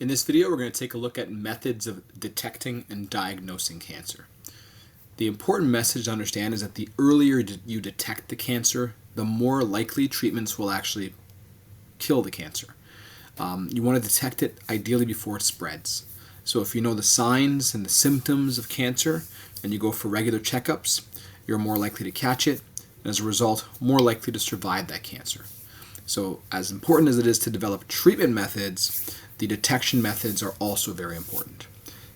In this video, we're going to take a look at methods of detecting and diagnosing cancer. The important message to understand is that the earlier you detect the cancer, the more likely treatments will actually kill the cancer. You want to detect it ideally before it spreads. So if you know the signs and the symptoms of cancer and you go for regular checkups, you're more likely to catch it, and as a result, more likely to survive that cancer. So as important as it is to develop treatment methods, the detection methods are also very important.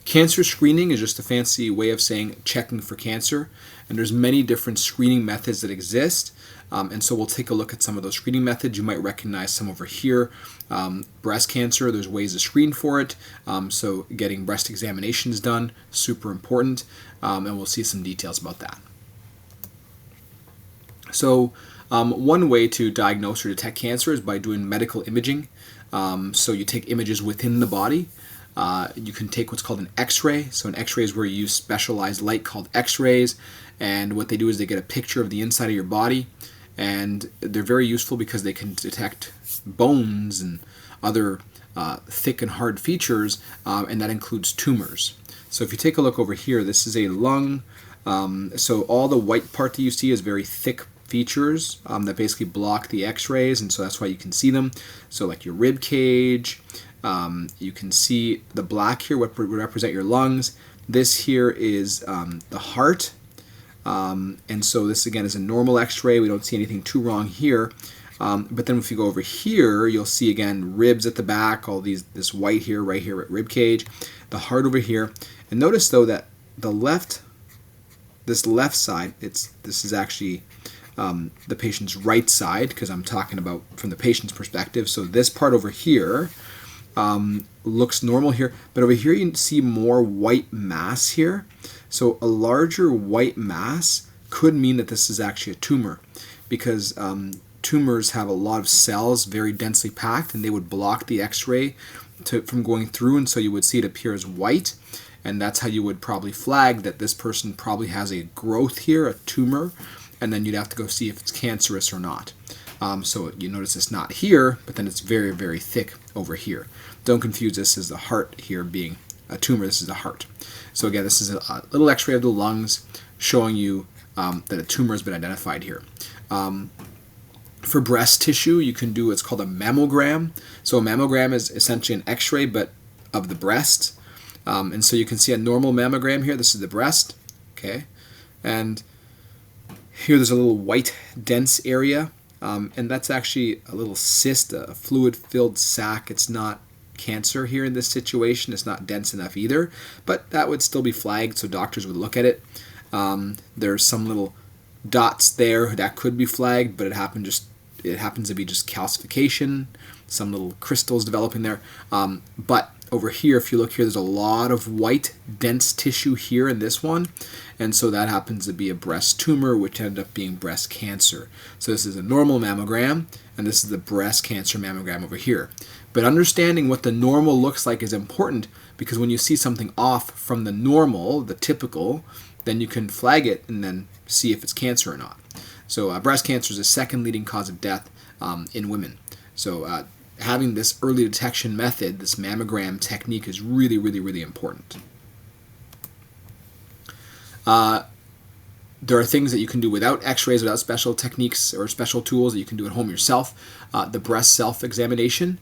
Cancer screening is just a fancy way of saying checking for cancer, and there's many different screening methods that exist, and so we'll take a look at some of those screening methods. You might recognize some over here. Breast cancer, there's ways to screen for it, so getting breast examinations done, super important, and we'll see some details about that. So one way to diagnose or detect cancer is by doing medical imaging. So you take images within the body. You can take what's called an X-ray. So an X-ray is where you use specialized light called X-rays, and what they do is they get a picture of the inside of your body, and they're very useful because they can detect bones and other thick and hard features, and that includes tumors. So if you take a look over here, this is a lung. So all the white part that you see is very thick features that basically block the X-rays, and so that's why you can see them. So like your rib cage, you can see the black here, what would represent your lungs. This here is the heart, and so this again is a normal X-ray. We don't see anything too wrong here. But then if you go over here, you'll see again ribs at the back, all this white here, right here at rib cage, the heart over here. And notice though that this left side, this is actually the patient's right side, because I'm talking about from the patient's perspective. So this part over here looks normal here, but over here you see more white mass here. So a larger white mass could mean that this is actually a tumor, because tumors have a lot of cells very densely packed, and they would block the X-ray from going through, and so you would see it appear as white, and that's how you would probably flag that this person probably has a growth here, a tumor, and then you'd have to go see if it's cancerous or not. So you notice it's not here, but then it's very, very thick over here. Don't confuse this as the heart here being a tumor. This is the heart. So again, this is a little X-ray of the lungs showing you that a tumor has been identified here. For breast tissue, you can do what's called a mammogram. So a mammogram is essentially an X-ray, but of the breast. And so you can see a normal mammogram here. This is the breast, okay? And here there's a little white dense area, and that's actually a little cyst, a fluid-filled sac. It's not cancer here in this situation. It's not dense enough either, but that would still be flagged, so doctors would look at it. There's some little dots there that could be flagged, but it happens to be just calcification, some little crystals developing there. But over here, if you look here, there's a lot of white, dense tissue here in this one, and so that happens to be a breast tumor, which ended up being breast cancer. So this is a normal mammogram, and this is the breast cancer mammogram over here. But understanding what the normal looks like is important, because when you see something off from the normal, the typical, then you can flag it and then see if it's cancer or not. So breast cancer is the second leading cause of death in women. So having this early detection method, this mammogram technique, is really, really, really important. There are things that you can do without X-rays, without special techniques or special tools that you can do at home yourself. The breast self-examination.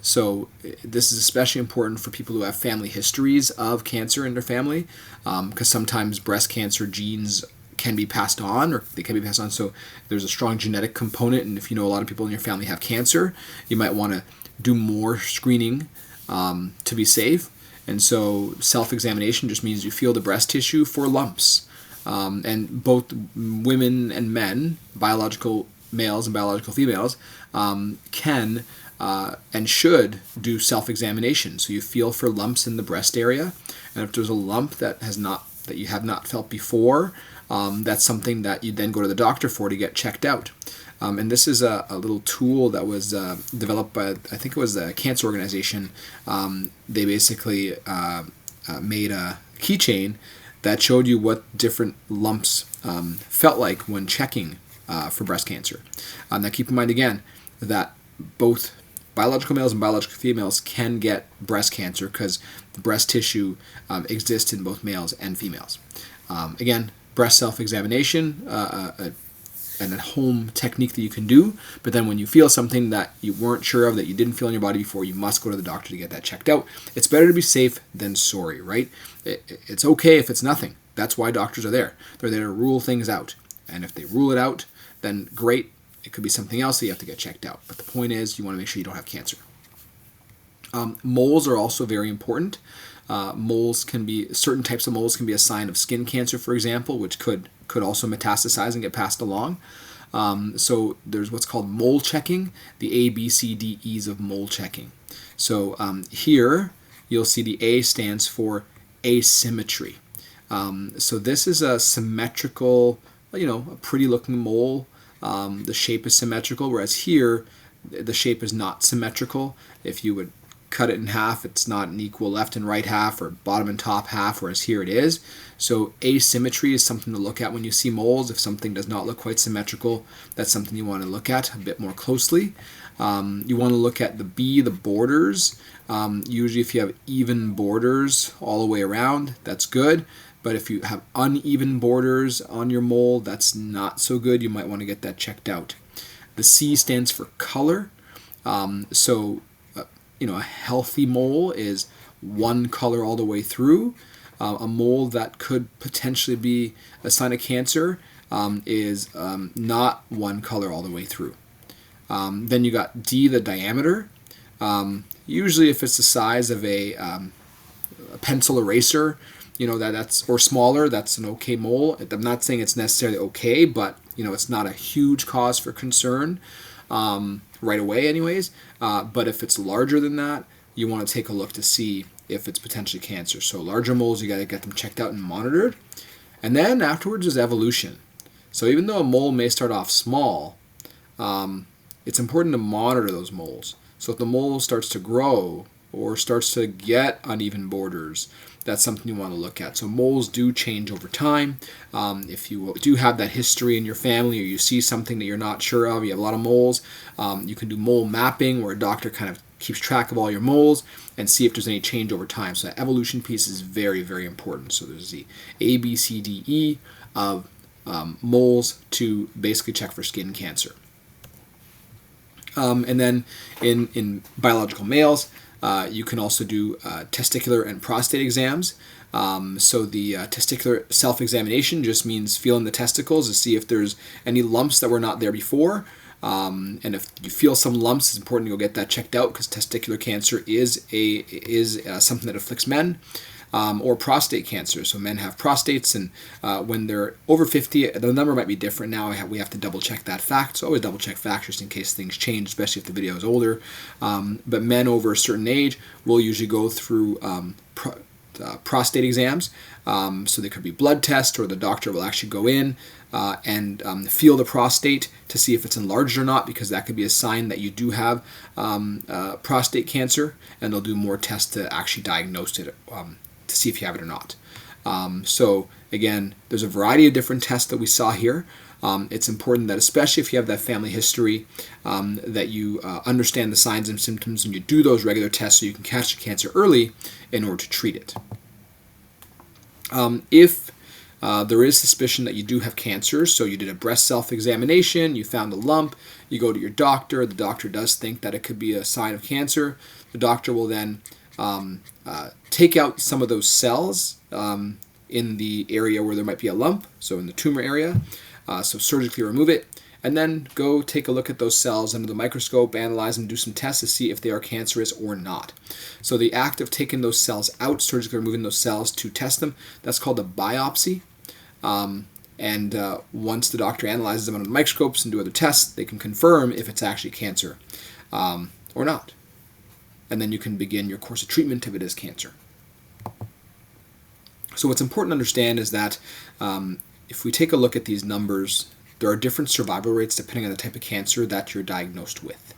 So this is especially important for people who have family histories of cancer in their family, because sometimes breast cancer genes can be passed on, or they can be passed on. So there's a strong genetic component, and if you know a lot of people in your family have cancer, you might want to do more screening to be safe. And so self-examination just means you feel the breast tissue for lumps. And both women and men, biological males and biological females, can and should do self-examination. So you feel for lumps in the breast area, and if there's a lump that you have not felt before, that's something that you then go to the doctor for to get checked out. And this is a little tool that was developed by, I think it was the cancer organization. They basically made a keychain that showed you what different lumps felt like when checking for breast cancer. Now keep in mind again that both biological males and biological females can get breast cancer because the breast tissue exists in both males and females. Again, breast self-examination, and a home technique that you can do, but then when you feel something that you weren't sure of, that you didn't feel in your body before, you must go to the doctor to get that checked out. It's better to be safe than sorry, right? It's okay if it's nothing. That's why doctors are there. They're there to rule things out. And if they rule it out, then great. It could be something else that you have to get checked out. But the point is, you want to make sure you don't have cancer. Moles are also very important. Certain types of moles can be a sign of skin cancer, for example, which could also metastasize and get passed along. So there's what's called mole checking, the A, B, C, D, E's of mole checking. So here you'll see the A stands for asymmetry. So this is a symmetrical, a pretty looking mole. The shape is symmetrical, whereas here the shape is not symmetrical. If you would cut it in half, it's not an equal left and right half or bottom and top half, whereas here it is. So asymmetry is something to look at when you see moles. If something does not look quite symmetrical, that's something you want to look at a bit more closely. You want to look at the B, the borders. Usually if you have even borders all the way around, that's good. But if you have uneven borders on your mole, that's not so good. You might want to get that checked out. The C stands for color. A healthy mole is one color all the way through. A mole that could potentially be a sign of cancer is not one color all the way through. Then you got D, the diameter. Usually if it's the size of a pencil eraser, that's or smaller, that's an okay mole. I'm not saying it's necessarily okay, but it's not a huge cause for concern right away anyways. But if it's larger than that, you want to take a look to see if it's potentially cancer. So larger moles, you got to get them checked out and monitored. And then afterwards is evolution. So even though a mole may start off small, it's important to monitor those moles. So if the mole starts to grow or starts to get uneven borders, that's something you want to look at. So moles do change over time. If you do have that history in your family, or you see something that you're not sure of, you have a lot of moles, you can do mole mapping, where a doctor kind of keeps track of all your moles and see if there's any change over time. So that evolution piece is very, very important. So there's the A, B, C, D, E of moles to basically check for skin cancer. And then in biological males, you can also do testicular and prostate exams. So the testicular self-examination just means feeling the testicles to see if there's any lumps that were not there before. And if you feel some lumps, it's important to go get that checked out, because testicular cancer is something that afflicts men. Or prostate cancer. So men have prostates, and when they're over 50, the number might be different now. We have to double check that fact. So always double check facts just in case things change, especially if the video is older. But men over a certain age will usually go through prostate exams. So there could be blood tests, or the doctor will actually go in and feel the prostate to see if it's enlarged or not, because that could be a sign that you do have prostate cancer, and they'll do more tests to actually diagnose it to see if you have it or not. So again, there's a variety of different tests that we saw here. It's important that, especially if you have that family history, that you understand the signs and symptoms, and you do those regular tests so you can catch the cancer early in order to treat it. If there is suspicion that you do have cancer, so you did a breast self-examination, you found a lump, you go to your doctor, the doctor does think that it could be a sign of cancer, the doctor will then take out some of those cells in the area where there might be a lump, so in the tumor area, so surgically remove it, and then go take a look at those cells under the microscope, analyze and do some tests to see if they are cancerous or not. So the act of taking those cells out, surgically removing those cells to test them, that's called a biopsy. And once the doctor analyzes them under the microscopes and do other tests, they can confirm if it's actually cancer or not. And then you can begin your course of treatment if it is cancer. So what's important to understand is that if we take a look at these numbers, there are different survival rates depending on the type of cancer that you're diagnosed with.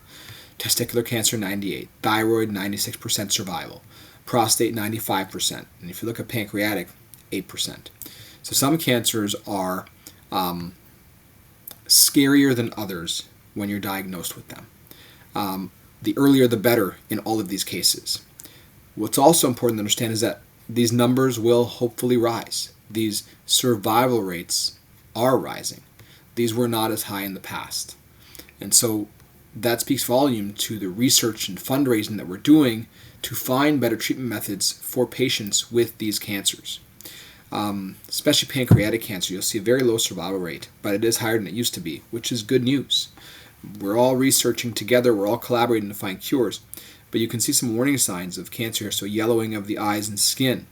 Testicular cancer, 98. Thyroid, 96% survival. Prostate, 95%. And if you look at pancreatic, 8%. So some cancers are scarier than others when you're diagnosed with them. the earlier the better in all of these cases. What's also important to understand is that these numbers will hopefully rise. These survival rates are rising. These were not as high in the past. And so that speaks volume to the research and fundraising that we're doing to find better treatment methods for patients with these cancers. Especially pancreatic cancer, you'll see a very low survival rate, but it is higher than it used to be, which is good news. We're all researching together, we're all collaborating to find cures, but you can see some warning signs of cancer here. So yellowing of the eyes and skin,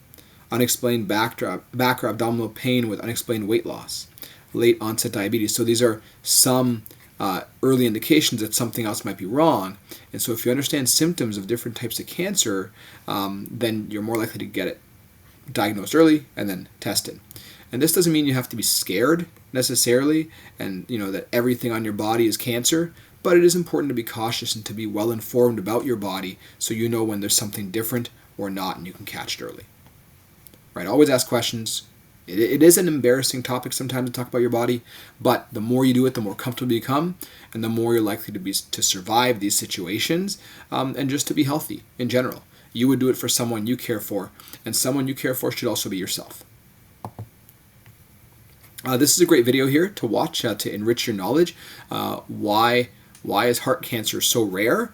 unexplained back or abdominal pain with unexplained weight loss, late onset diabetes. So these are some early indications that something else might be wrong. And so if you understand symptoms of different types of cancer, then you're more likely to get it diagnosed early and then tested. And this doesn't mean you have to be scared necessarily and that everything on your body is cancer, but it is important to be cautious and to be well informed about your body so you know when there's something different or not and you can catch it early. Right? Always ask questions. It is an embarrassing topic sometimes to talk about your body, but the more you do it, the more comfortable you become, and the more you're likely to survive these situations and just to be healthy in general. You would do it for someone you care for, and someone you care for should also be yourself. This is a great video here to watch to enrich your knowledge. Why is heart cancer so rare?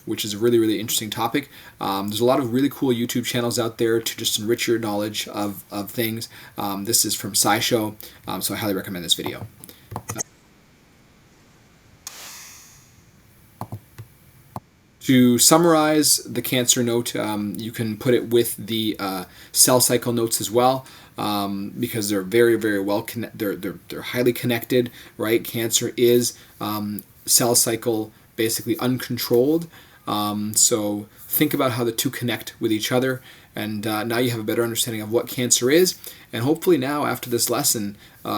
Which is a really, really interesting topic. There's a lot of really cool YouTube channels out there to just enrich your knowledge of things. This is from SciShow, so I highly recommend this video. To summarize the cancer note, you can put it with the cell cycle notes as well, because they're very, very well they're highly connected, right? Cancer is cell cycle basically uncontrolled. So think about how the two connect with each other, and now you have a better understanding of what cancer is, and hopefully now after this lesson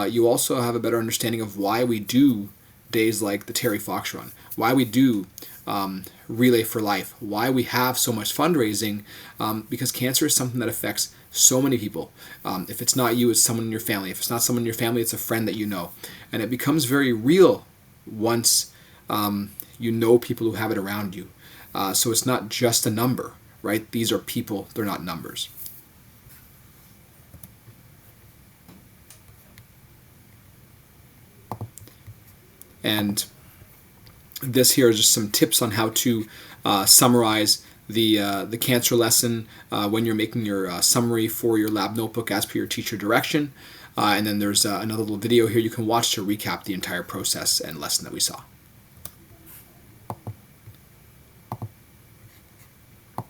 you also have a better understanding of why we do days like the Terry Fox Run, why we do Relay for Life, why we have so much fundraising, because cancer is something that affects so many people. If it's not you, it's someone in your family. If it's not someone in your family, it's a friend that you know. And it becomes very real once you know people who have it around you. So it's not just a number, right? These are people, they're not numbers. And this here is just some tips on how to summarize the cancer lesson when you're making your summary for your lab notebook as per your teacher direction. And then there's another little video here you can watch to recap the entire process and lesson that we saw.